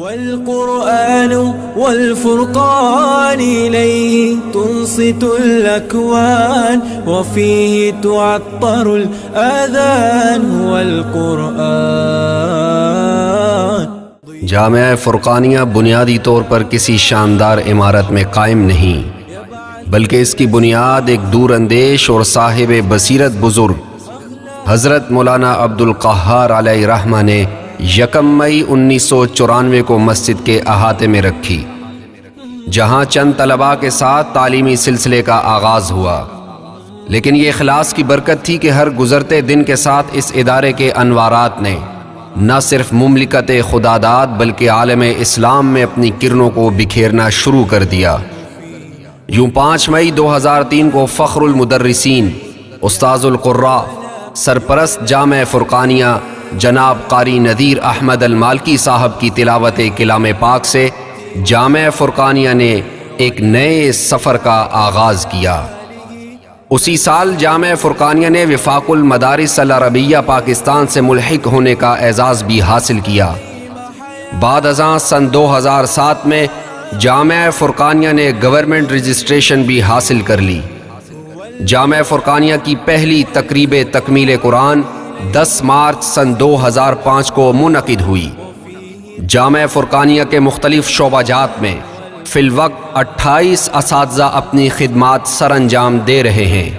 والقرآن والفرقان إليه تنصت الأكوان وفيه تعطر الآذان والقرآن. جامعہ فرقانیہ بنیادی طور پر کسی شاندار عمارت میں قائم نہیں، بلکہ اس کی بنیاد ایک دور اندیش اور صاحب بصیرت بزرگ حضرت مولانا عبدالقہار علیہ رحمہ نے 1 مئی 1994 کو مسجد کے احاطے میں رکھی، جہاں چند طلباء کے ساتھ تعلیمی سلسلے کا آغاز ہوا. لیکن یہ اخلاص کی برکت تھی کہ ہر گزرتے دن کے ساتھ اس ادارے کے انوارات نے نہ صرف مملکت خداداد بلکہ عالم اسلام میں اپنی کرنوں کو بکھیرنا شروع کر دیا. یوں 5 مئی 2003 کو فخر المدرسین استاذ القراء سرپرست جامعہ فرقانیہ جناب قاری نذیر احمد المالکی صاحب کی تلاوت کلام پاک سے جامعہ فرقانیہ نے ایک نئے سفر کا آغاز کیا. اسی سال جامعہ فرقانیہ نے وفاق المدارس العربیہ پاکستان سے ملحق ہونے کا اعزاز بھی حاصل کیا. بعد ازاں سن 2007 میں جامعہ فرقانیہ نے گورنمنٹ رجسٹریشن بھی حاصل کر لی. جامعہ فرقانیہ کی پہلی تقریب تکمیل قرآن 10 مارچ سن 2005 کو منعقد ہوئی. جامعہ فرقانیہ کے مختلف شعبہ جات میں فی الوقت 28 اساتذہ اپنی خدمات سر انجام دے رہے ہیں.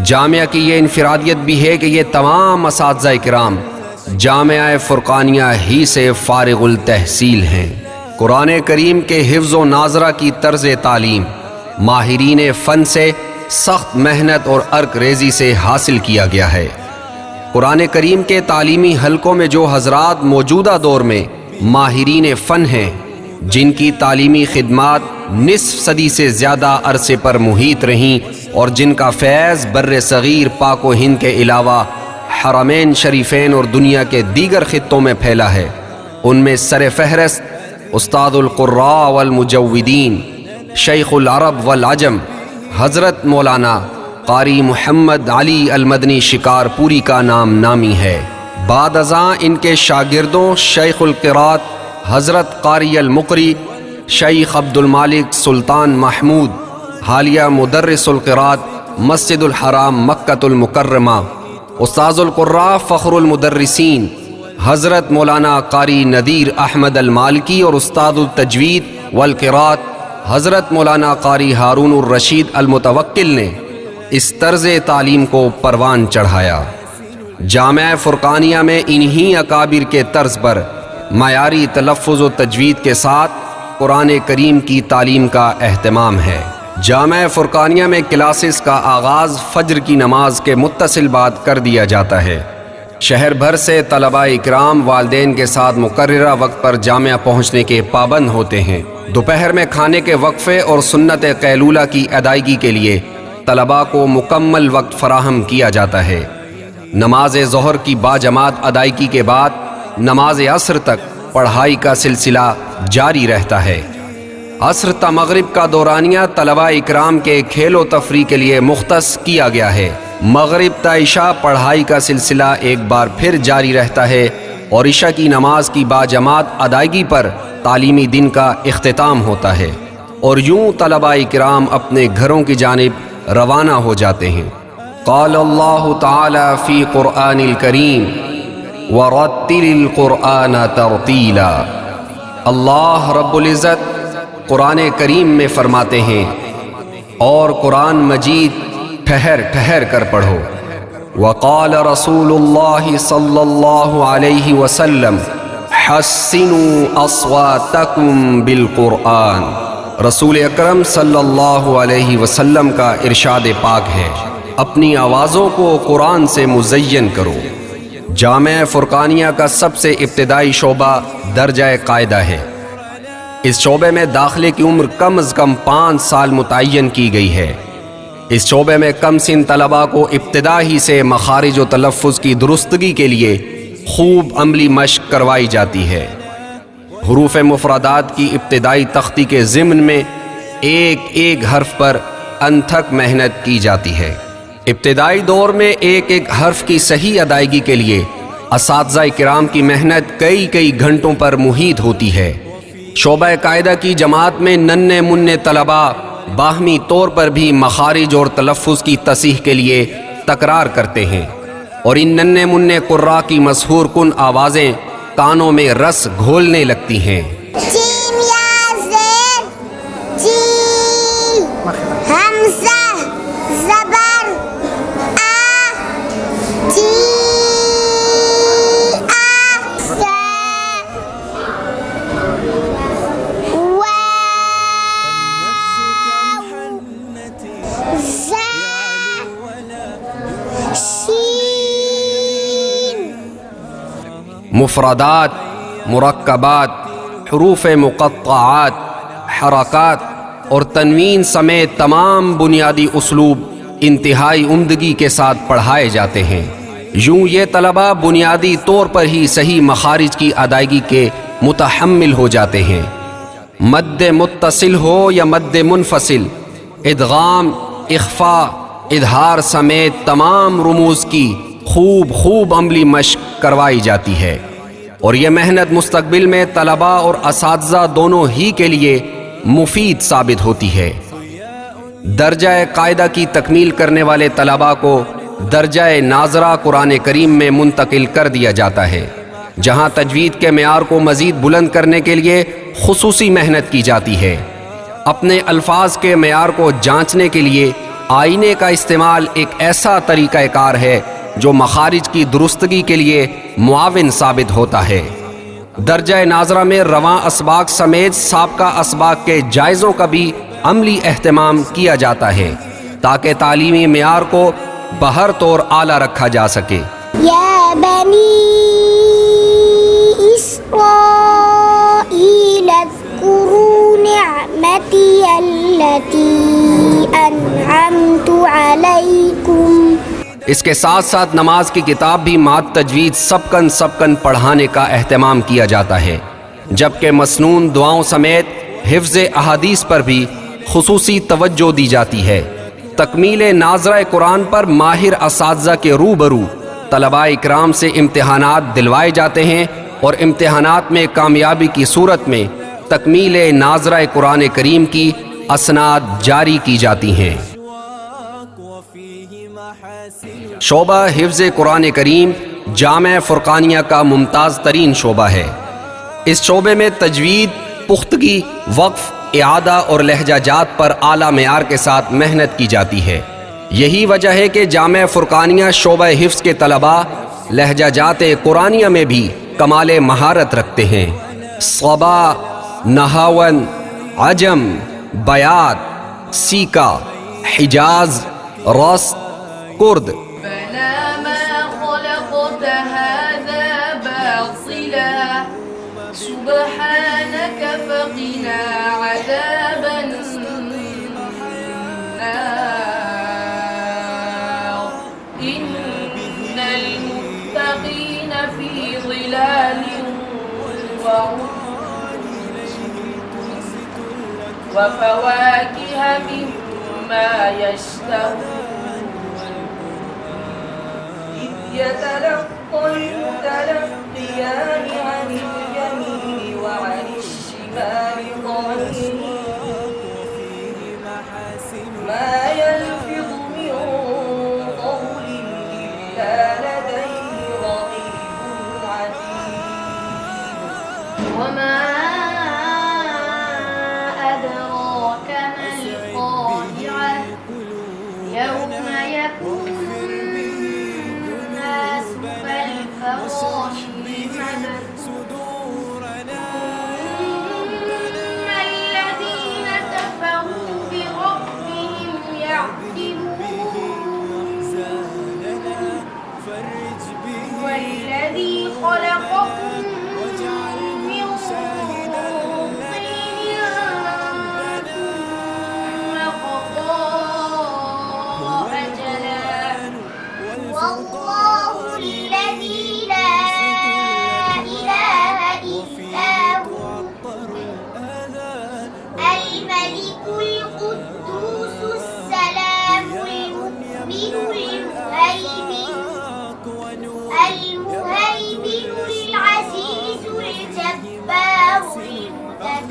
جامعہ کی یہ انفرادیت بھی ہے کہ یہ تمام اساتذہ کرام جامعہ فرقانیہ ہی سے فارغ التحصیل ہیں. قرآن کریم کے حفظ و ناظرہ کی طرز تعلیم ماہرین فن سے سخت محنت اور عرق ریزی سے حاصل کیا گیا ہے. قرآن کریم کے تعلیمی حلقوں میں جو حضرات موجودہ دور میں ماہرین فن ہیں، جن کی تعلیمی خدمات نصف صدی سے زیادہ عرصے پر محیط رہیں اور جن کا فیض بر صغیر پاک و ہند کے علاوہ حرمین شریفین اور دنیا کے دیگر خطوں میں پھیلا ہے، ان میں سر فہرست استاد القراء والمجودین شیخ العرب والعجم حضرت مولانا قاری محمد علی المدنی شکارپوری کا نام نامی ہے. بعد ازاں ان کے شاگردوں شیخ القراءت حضرت قاری المقری شیخ عبد المالک سلطان محمود حالیہ مدرس القراءت مسجد الحرام مکۃ المکرمہ، استاذ القراء فخر المدرسین حضرت مولانا قاری نذیر احمد المالکی اور استاد التجوید والقراءت حضرت مولانا قاری ہارون الرشید المتوکل نے اس طرز تعلیم کو پروان چڑھایا. جامعہ فرقانیہ میں انہی اکابر کے طرز پر معیاری تلفظ و تجوید کے ساتھ قرآن کریم کی تعلیم کا اہتمام ہے. جامعہ فرقانیہ میں کلاسز کا آغاز فجر کی نماز کے متصل بعد کر دیا جاتا ہے. شہر بھر سے طلباء اکرام والدین کے ساتھ مقررہ وقت پر جامعہ پہنچنے کے پابند ہوتے ہیں. دوپہر میں کھانے کے وقفے اور سنت قیلولہ کی ادائیگی کے لیے طلباء کو مکمل وقت فراہم کیا جاتا ہے. نماز ظہر کی باجماعت ادائیگی کے بعد نماز عصر تک پڑھائی کا سلسلہ جاری رہتا ہے. عصر تا مغرب کا دورانیہ طلباء اکرام کے کھیل و تفریح کے لیے مختص کیا گیا ہے. مغرب تا عشاء پڑھائی کا سلسلہ ایک بار پھر جاری رہتا ہے اور عشاء کی نماز کی باجماعت ادائیگی پر تعلیمی دن کا اختتام ہوتا ہے اور یوں طلباء کرام اپنے گھروں کی جانب روانہ ہو جاتے ہیں. قال اللہ تعالی فی قرآن الکریم وَرَتِّلِ الْقُرْآنَ تَرْتِيلًا. اللہ رب العزت قرآن کریم میں فرماتے ہیں اور قرآن مجید ٹھہر ٹھہر کر پڑھو. وقال رسول اللہ صلی اللہ علیہ وسلم حسنوا اصواتکم بالقرآن. رسول اکرم صلی اللہ علیہ وسلم کا ارشاد پاک ہے، اپنی آوازوں کو قرآن سے مزین کرو. جامعہ فرقانیہ کا سب سے ابتدائی شعبہ درجہ قاعدہ ہے. اس شعبے میں داخلے کی عمر کم از کم 5 سال متعین کی گئی ہے. اس شعبے میں کم سن طلباء کو ابتدا ہی سے مخارج و تلفظ کی درستگی کے لیے خوب عملی مشق کروائی جاتی ہے. حروف مفردات کی ابتدائی تختی کے ضمن میں ایک ایک حرف پر انتھک محنت کی جاتی ہے. ابتدائی دور میں ایک ایک حرف کی صحیح ادائیگی کے لیے اساتذہ کرام کی محنت کئی گھنٹوں پر محیط ہوتی ہے۔ شعبہ قاعدہ کی جماعت میں ننھے منھے طلباء باہمی طور پر بھی مخارج اور تلفظ کی تصحیح کے لیے تکرار کرتے ہیں، اور ان ننھے منھے قراء کی مسحور کن آوازیں کانوں میں رس گھولنے لگتی ہیں۔ جیم یا زیر جی حمزہ زبر آ جی آ سا مفردات، مرکبات، حروف مقطعات، حرکات اور تنوین سمیت تمام بنیادی اسلوب انتہائی عمدگی کے ساتھ پڑھائے جاتے ہیں۔ یوں یہ طلباء بنیادی طور پر ہی صحیح مخارج کی ادائیگی کے متحمل ہو جاتے ہیں۔ مد متصل ہو یا مد منفصل، ادغام، اخفاء، اظہار سمیت تمام رموز کی خوب عملی مشق کروائی جاتی ہے، اور یہ محنت مستقبل میں طلباء اور اساتذہ دونوں ہی کے لیے مفید ثابت ہوتی ہے۔ درجہ قاعدہ کی تکمیل کرنے والے طلباء کو درجہ ناظرہ قرآن کریم میں منتقل کر دیا جاتا ہے، جہاں تجوید کے معیار کو مزید بلند کرنے کے لیے خصوصی محنت کی جاتی ہے۔ اپنے الفاظ کے معیار کو جانچنے کے لیے آئینے کا استعمال ایک ایسا طریقہ کار ہے جو مخارج کی درستگی کے لیے معاون ثابت ہوتا ہے۔ درجہ ناظرہ میں رواں اسباق سمیت سابقہ اسباق کے جائزوں کا بھی عملی اہتمام کیا جاتا ہے تاکہ تعلیمی معیار کو بہر طور اعلیٰ رکھا جا سکے۔ یا بنی اسرائیل اذکروا نعمتی التی انعمت علیکم۔ اس کے ساتھ ساتھ نماز کی کتاب بھی مات تجوید سبکن پڑھانے کا اہتمام کیا جاتا ہے، جبکہ مسنون دعاؤں سمیت حفظ احادیث پر بھی خصوصی توجہ دی جاتی ہے۔ تکمیل ناظرہ قرآن پر ماہر اساتذہ کے روبرو طلباء اکرام سے امتحانات دلوائے جاتے ہیں، اور امتحانات میں کامیابی کی صورت میں تکمیل ناظرہ قرآن کریم کی اسناد جاری کی جاتی ہیں۔ شعبہ حفظ قرآن کریم جامع فرقانیہ کا ممتاز ترین شعبہ ہے۔ اس شعبے میں تجوید، پختگی، وقف، اعادہ اور لہجہ جات پر اعلیٰ معیار کے ساتھ محنت کی جاتی ہے۔ یہی وجہ ہے کہ جامع فرقانیہ شعبہ حفظ کے طلباء لہجہ جات قرآنیہ میں بھی کمال مہارت رکھتے ہیں۔ صبا، نحون، عجم، بیات، سیکا، حجاز، رست، کرد۔ بلا ما خلقت هذا باطلا سبحانك فقنا عذاب النار إن المتقين في ظلال وفواكه مما يشتهون يتلقى المتلقيان عن اليمين وعن الشمال قعيد ما يلفظ من قول إلا لديه رقيب عتيد وما أدراك ما القارعة يوم يكون الناس كالفراش المبثوث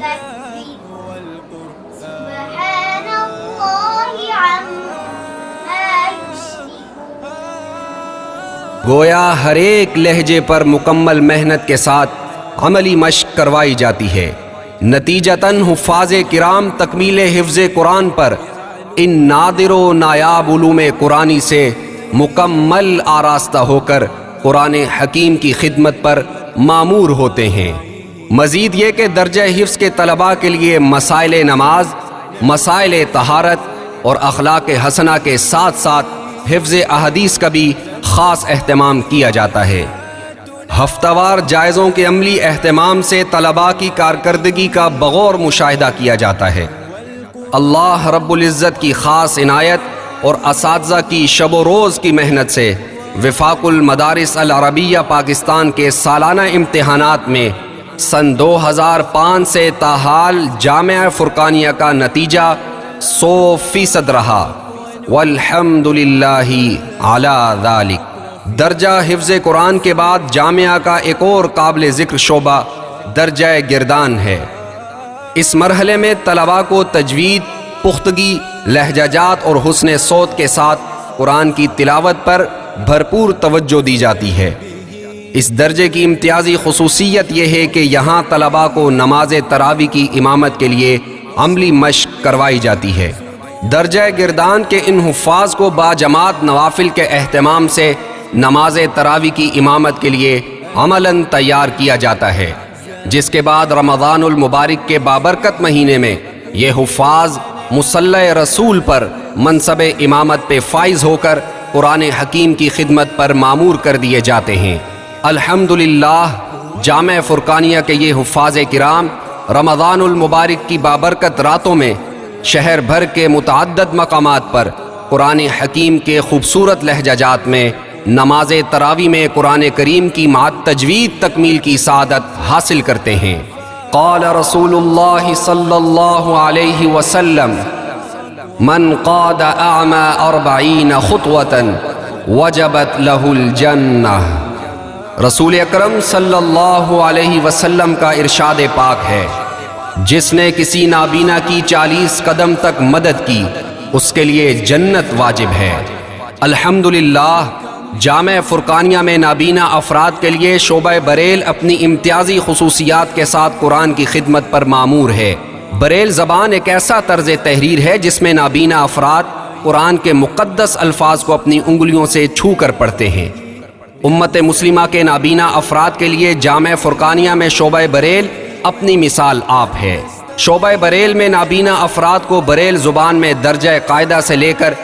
يكذب سبحان الله عما يشركون. گویا ہر ایک لہجے پر مکمل محنت کے ساتھ عملی مشق کروائی جاتی ہے. نتیجتاً حفاظ کرام تکمیل حفظ قرآن پر ان نادر و نایاب علوم قرآنی سے مکمل آراستہ ہو کر قرآن حکیم کی خدمت پر مامور ہوتے ہیں. مزید یہ کہ درجہ حفظ کے طلباء کے لیے مسائل نماز، مسائل طہارت اور اخلاق حسنہ کے ساتھ ساتھ حفظ احادیث کا بھی خاص اہتمام کیا جاتا ہے. ہفتہ وار جائزوں کے عملی اہتمام سے طلباء کی کارکردگی کا بغور مشاہدہ کیا جاتا ہے. اللہ رب العزت کی خاص عنایت اور اساتذہ کی شب و روز کی محنت سے وفاق المدارس العربیہ پاکستان کے سالانہ امتحانات میں سن 2005 سے تاحال جامعہ فرقانیہ کا نتیجہ 100% رہا. والحمدللہ علی ذالک. درجہ حفظ قرآن کے بعد جامعہ کا ایک اور قابل ذکر شعبہ درجہ گردان ہے. اس مرحلے میں طلباء کو تجوید، پختگی، لہجہ جات اور حسن صوت کے ساتھ قرآن کی تلاوت پر بھرپور توجہ دی جاتی ہے. اس درجے کی امتیازی خصوصیت یہ ہے کہ یہاں طلباء کو نماز تراویح کی امامت کے لیے عملی مشق کروائی جاتی ہے. درجہ گردان کے ان حفاظ کو باجماعت نوافل کے اہتمام سے نماز تراویح کی امامت کے لیے عملاً تیار کیا جاتا ہے، جس کے بعد رمضان المبارک کے بابرکت مہینے میں یہ حفاظ مصلی رسول پر منصب امامت پہ فائز ہو کر قرآن حکیم کی خدمت پر مامور کر دیے جاتے ہیں. الحمدللہ جامع فرقانیہ کے یہ حفاظ کرام رمضان المبارک کی بابرکت راتوں میں شہر بھر کے متعدد مقامات پر قرآن حکیم کے خوبصورت لہجہ جات میں نماز تراویح میں قرآن کریم کی مع تجوید تکمیل کی سعادت حاصل کرتے ہیں. قال رسول اللہ صلی اللہ علیہ وسلم من قاد اعمى 40 خطوة وجبت له الجنہ. رسول اکرم صلی اللہ علیہ وسلم کا ارشاد پاک ہے، جس نے کسی نابینا کی 40 قدم تک مدد کی اس کے لیے جنت واجب ہے. الحمدللہ جامع فرقانیہ میں نابینا افراد کے لیے شعبہ بریل اپنی امتیازی خصوصیات کے ساتھ قرآن کی خدمت پر مامور ہے. بریل زبان ایک ایسا طرز تحریر ہے جس میں نابینا افراد قرآن کے مقدس الفاظ کو اپنی انگلیوں سے چھو کر پڑھتے ہیں. امت مسلمہ کے نابینا افراد کے لیے جامع فرقانیہ میں شعبہ بریل اپنی مثال آپ ہے. شعبہ بریل میں نابینا افراد کو بریل زبان میں درجہ قاعدہ سے لے کر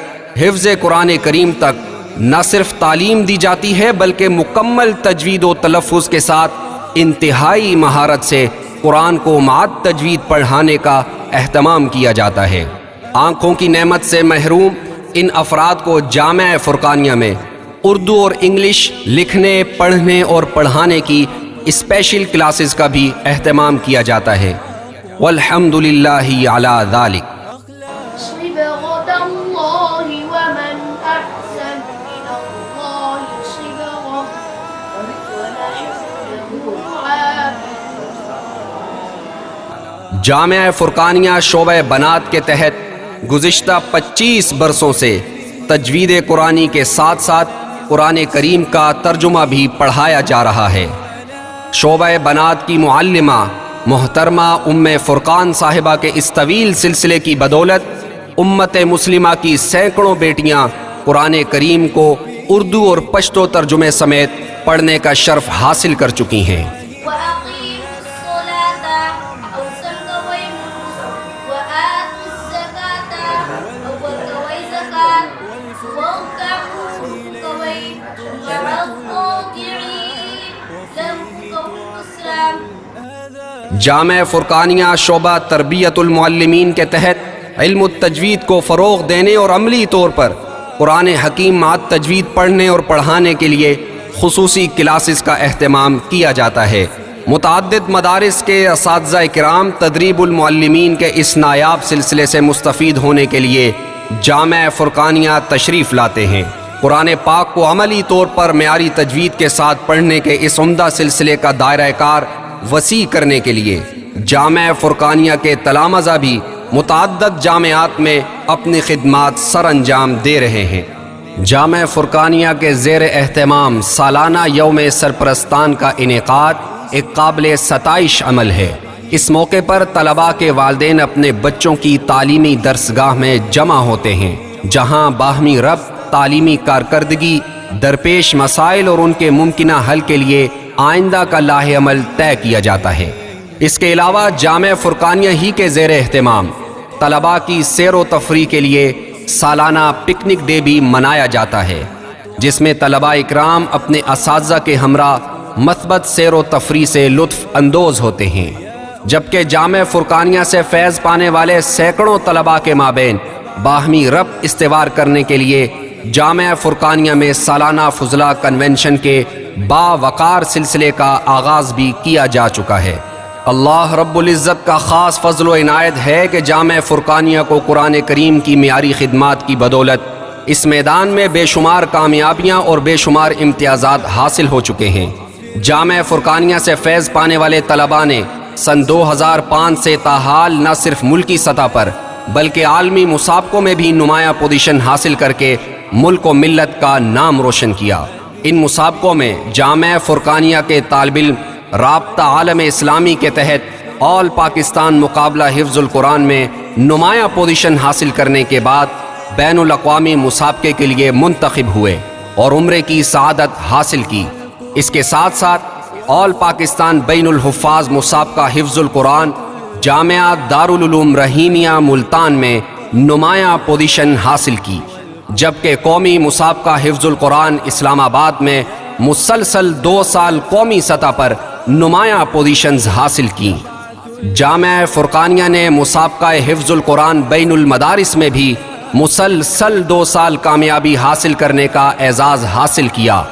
حفظ قرآن کریم تک نہ صرف تعلیم دی جاتی ہے بلکہ مکمل تجوید و تلفظ کے ساتھ انتہائی مہارت سے قرآن کو مع تجوید پڑھانے کا اہتمام کیا جاتا ہے. آنکھوں کی نعمت سے محروم ان افراد کو جامع فرقانیہ میں اردو اور انگلش لکھنے، پڑھنے اور پڑھانے کی اسپیشل کلاسز کا بھی اہتمام کیا جاتا ہے. والحمدللہ علی ذالک. صبغة الله ومن أحسن من الله صبغة ونحن عابدون. جامع فرقانیہ شعبہ بنات کے تحت گزشتہ 25 برسوں سے تجوید قرآنی کے ساتھ ساتھ قرآن کریم کا ترجمہ بھی پڑھایا جا رہا ہے. شعبہ بنات کی معلمہ محترمہ ام فرقان صاحبہ کے اس طویل سلسلے کی بدولت امت مسلمہ کی سینکڑوں بیٹیاں قرآن کریم کو اردو اور پشتو ترجمے سمیت پڑھنے کا شرف حاصل کر چکی ہیں. وأقيموا الصلاة أو سلكوي وآتوا الزكاة أو كوي زكاة واركعوا كوي مع الراكعين لهم قول الإسلام. جامع فرقانیہ شعبہ تربیت المعلمین کے تحت علم التجوید کو فروغ دینے اور عملی طور پر قرآن حکیم مع تجوید پڑھنے اور پڑھانے کے لیے خصوصی کلاسز کا اہتمام کیا جاتا ہے. متعدد مدارس کے اساتذہ کرام تدریب المعلمین کے اس نایاب سلسلے سے مستفید ہونے کے لیے جامع فرقانیہ تشریف لاتے ہیں. قرآن پاک کو عملی طور پر معیاری تجوید کے ساتھ پڑھنے کے اس عمدہ سلسلے کا دائرہ کار وسیع کرنے کے لیے جامعہ فرقانیہ کے تلامذہ بھی متعدد جامعات میں اپنی خدمات سر انجام دے رہے ہیں۔ جامعہ فرقانیہ کے زیر اہتمام سالانہ یوم سرپرستان کا انعقاد ایک قابل ستائش عمل ہے۔ اس موقع پر طلباء کے والدین اپنے بچوں کی تعلیمی درسگاہ میں جمع ہوتے ہیں، جہاں باہمی ربط، تعلیمی کارکردگی، درپیش مسائل اور ان کے ممکنہ حل کے لیے آئندہ کا لاہ عمل طے کیا جاتا ہے۔ اس کے علاوہ جامعہ فرقانیہ ہی کے زیر اہتمام طلباء کی سیر و تفریح کے لیے سالانہ پکنک ڈے بھی منایا جاتا ہے، جس میں طلباء اکرام اپنے اساتذہ کے ہمراہ مثبت سیر و تفریح سے لطف اندوز ہوتے ہیں، جبکہ جامعہ فرقانیہ سے فیض پانے والے سینکڑوں طلباء کے مابین باہمی ربط استوار کرنے کے لیے جامعہ فرقانیہ میں سالانہ فضلہ کنونشن کے باوقار سلسلے کا آغاز بھی کیا جا چکا ہے۔ اللہ رب العزت کا خاص فضل و عنایت ہے کہ جامعہ فرقانیہ کو قرآن کریم کی معیاری خدمات کی بدولت اس میدان میں بے شمار کامیابیاں اور بے شمار امتیازات حاصل ہو چکے ہیں۔ جامعہ فرقانیہ سے فیض پانے والے طلباء نے سن 2005 سے تاحال نہ صرف ملکی سطح پر بلکہ عالمی مسابقوں میں بھی نمایاں پوزیشن حاصل کر کے ملک و ملت کا نام روشن کیا۔ ان مسابقوں میں جامعہ فرقانیہ کے طالب علم رابطہ عالم اسلامی کے تحت آل پاکستان مقابلہ حفظ القرآن میں نمایاں پوزیشن حاصل کرنے کے بعد بین الاقوامی مسابقے کے لیے منتخب ہوئے اور عمرے کی سعادت حاصل کی۔ اس کے ساتھ ساتھ آل پاکستان بین الحفاظ مسابقہ حفظ القرآن جامعہ دارالعلوم رحیمیہ ملتان میں نمایاں پوزیشن حاصل کی، جبکہ قومی مسابقہ حفظ القرآن اسلام آباد میں مسلسل 2 سال قومی سطح پر نمایاں پوزیشنز حاصل کی۔ جامعہ فرقانیہ نے مسابقہ حفظ القرآن بین المدارس میں بھی مسلسل 2 سال کامیابی حاصل کرنے کا اعزاز حاصل کیا،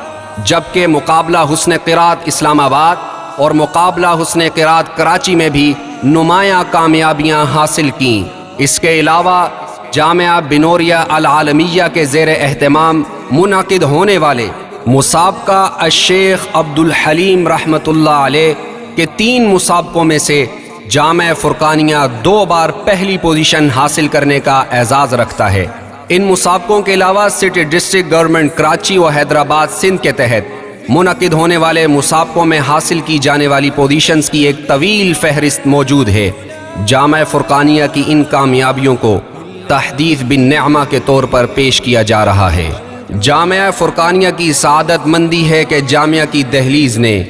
جبکہ مقابلہ حسن قرات اسلام آباد اور مقابلہ حسن قرات کراچی میں بھی نمایاں کامیابیاں حاصل کیں۔ اس کے علاوہ جامعہ بنوریہ العالمیہ کے زیر اہتمام منعقد ہونے والے مسابقہ الشیخ عبدالحلیم رحمۃ اللہ علیہ کے 3 مسابقوں میں سے جامعہ فرقانیہ 2 بار پہلی پوزیشن حاصل کرنے کا اعزاز رکھتا ہے۔ ان مسابقوں کے علاوہ سٹی ڈسٹرکٹ گورنمنٹ کراچی و حیدرآباد سندھ کے تحت منعقد ہونے والے مسابقوں میں حاصل کی جانے والی پوزیشنز کی ایک طویل فہرست موجود ہے۔ جامعہ فرقانیہ کی ان کامیابیوں کو تحدیث بالنعمہ کے طور پر پیش کیا جا رہا ہے۔ جامعہ فرقانیہ کی سعادت مندی ہے کہ جامعہ کی دہلیز نے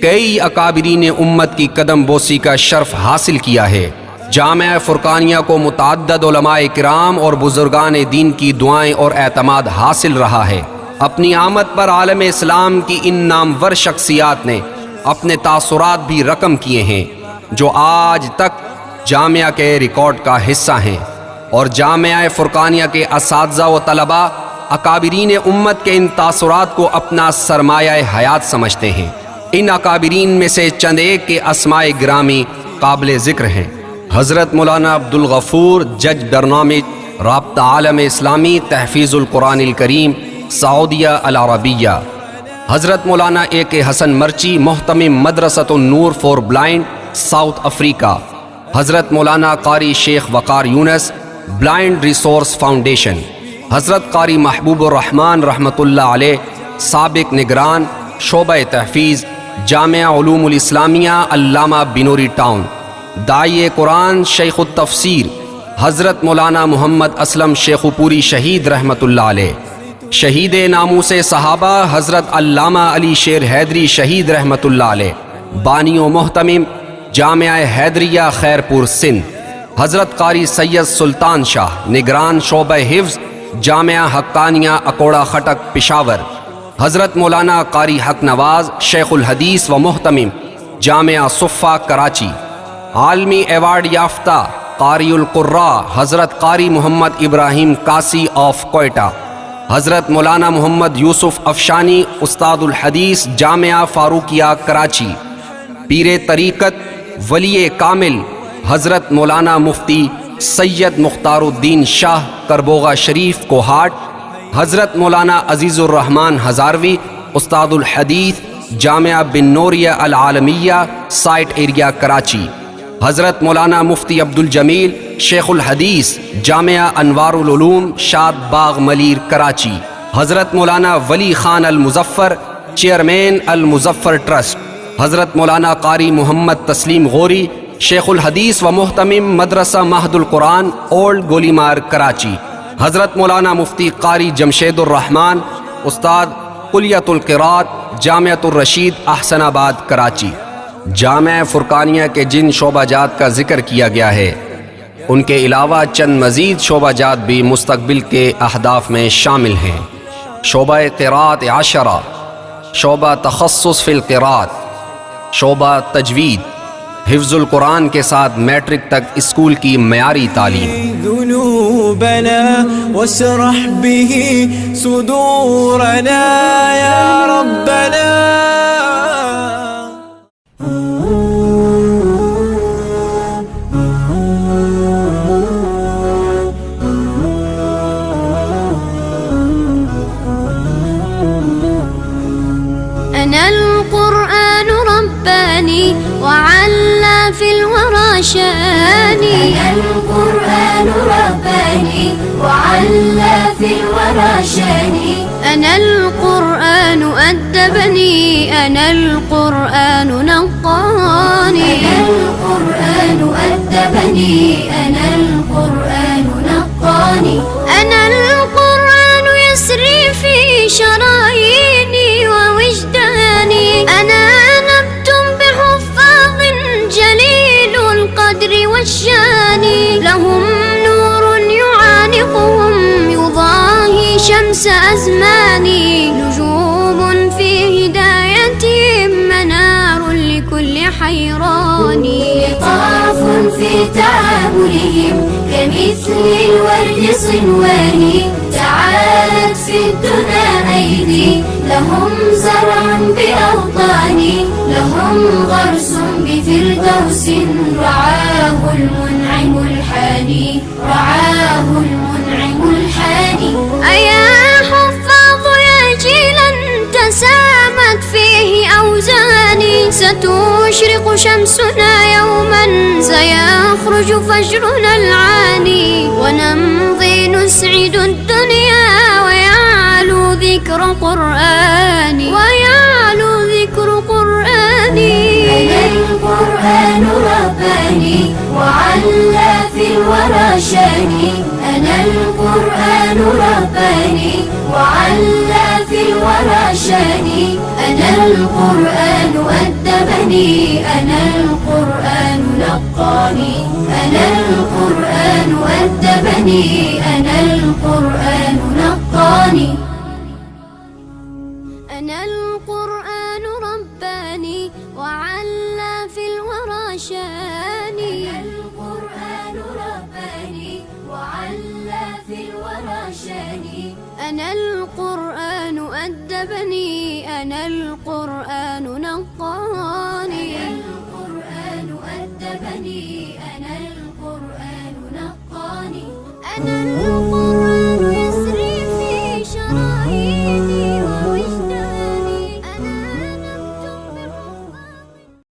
کئی اکابرین امت کی قدم بوسی کا شرف حاصل کیا ہے۔ جامعہ فرقانیہ کو متعدد علماء کرام اور بزرگان دین کی دعائیں اور اعتماد حاصل رہا ہے۔ اپنی آمد پر عالم اسلام کی ان نامور شخصیات نے اپنے تاثرات بھی رقم کیے ہیں، جو آج تک جامعہ کے ریکارڈ کا حصہ ہیں، اور جامعہ فرقانیہ کے اساتذہ و طلباء اکابرین امت کے ان تاثرات کو اپنا سرمایہ حیات سمجھتے ہیں۔ ان اکابرین میں سے چند ایک کے اسماء گرامی قابل ذکر ہیں۔ حضرت مولانا عبدالغفور جج برنامج رابطہ عالم اسلامی تحفیظ القرآن الکریم سعودیہ العربیہ، حضرت مولانا اے کے حسن مرچی محتمم مدرسۃ النور فار بلائنڈ ساؤتھ افریقہ، حضرت مولانا قاری شیخ Waqar Younis blind resource foundation, حضرت قاری محبوب الرحمن رحمۃ اللہ علیہ سابق نگران شعبہ تحفیظ جامعہ علوم الاسلامیہ علامہ بنوری ٹاؤن، داعی قرآن شیخ التفسیر حضرت مولانا محمد اسلم شیخ پوری شہید رحمۃ اللہ علیہ، شہید ناموس صحابہ حضرت علامہ علی شیر حیدری شہید رحمۃ اللہ علیہ، بانی و محتمم جامعہ حیدریہ خیرپور سندھ، حضرت قاری سید سلطان شاہ نگران شعبہ حفظ جامعہ حقانیہ اکوڑا خٹک پشاور، حضرت مولانا قاری حق نواز شیخ الحدیث و محتمم جامعہ صفہ کراچی، عالمی ایوارڈ یافتہ قاری القراء حضرت قاری محمد ابراہیم قاسی آف کوئٹہ، حضرت مولانا محمد یوسف افشانی استاد الحدیث جامعہ فاروقیہ کراچی، پیر طریقت ولی کامل حضرت مولانا مفتی سید مختار الدین شاہ کربوغا شریف کوہاٹ، حضرت مولانا عزیز الرحمن ہزاروی استاد الحدیث جامعہ بن نوریہ العالمیہ سائٹ ایریا کراچی، حضرت مولانا مفتی عبدالجمیل شیخ الحدیث جامعہ انوار العلوم شاد باغ ملیر کراچی، حضرت مولانا ولی خان المظفر چیئرمین المظفر ٹرسٹ، حضرت مولانا قاری محمد تسلیم غوری شیخ الحدیث و محتمم مدرسہ مہد القرآن اولڈ گولیمار کراچی، حضرت مولانا مفتی قاری جمشید الرحمن استاد کلیۃ القراءت جامعۃ الرشید احسن آباد کراچی۔ جامعہ فرقانیہ کے جن شعبہ جات کا ذکر کیا گیا ہے ان کے علاوہ چند مزید شعبہ جات بھی مستقبل کے اہداف میں شامل ہیں۔ شعبہ قراءت 10، شعبہ تخصص فی القراءت، شعبہ تجوید، حفظ القرآن کے ساتھ میٹرک تک اسکول کی معیاری تعلیم۔ ذنوبنا واشرح به صدورنا یا ربنا۔ أنا القرآن رباني وعلى في الورى شاني. أنا القرآن رباني وعلى في الورى شاني. أنا القرآن أدبني، أنا القرآن نقاني. أنا القرآن أدبني، أنا القرآن نقاني. أنا القرآن يسري في شراييني ووجداني. أنا نبت بحفاظ جليل القدر والشان، لهم نور يعانقهم يضاهي شمس أزماني، نجوم في هدايتهم منار لكل حيران، لطاف في تعاملهم كمثل الورد صنواني، تعالت في الدنا أيدي لهم زرع بأوطاني، لهم غرس بفردوس رعاه المنعم الحاني، رعاه المنعم الحاني. أيا حفاظ يا جيلا تسامت فيه أوزاني، ستشرق شمسنا يوما سيخرج فجرنا العاني، ونمضي نسعد الدنيا ويعلو ذكر قرآني، ويعلو ذكر قرآني. أنا القرآن رباني وعلى في الورى شاني. أنا القرآن رباني وعلى في الورى شاني. أنا القرآن أدبني، أنا القرآن نقاني. أنا القرآن أدبني، أنا القرآن نقاني. أنا القرآن رباني وعلى في الورى شاني. أنا القرآن رباني وعلى في الورى شاني. أنا القرآن أدبني، أنا القرآن نقاني. أنا القرآن أدبني، أنا القرآن نقاني. أنا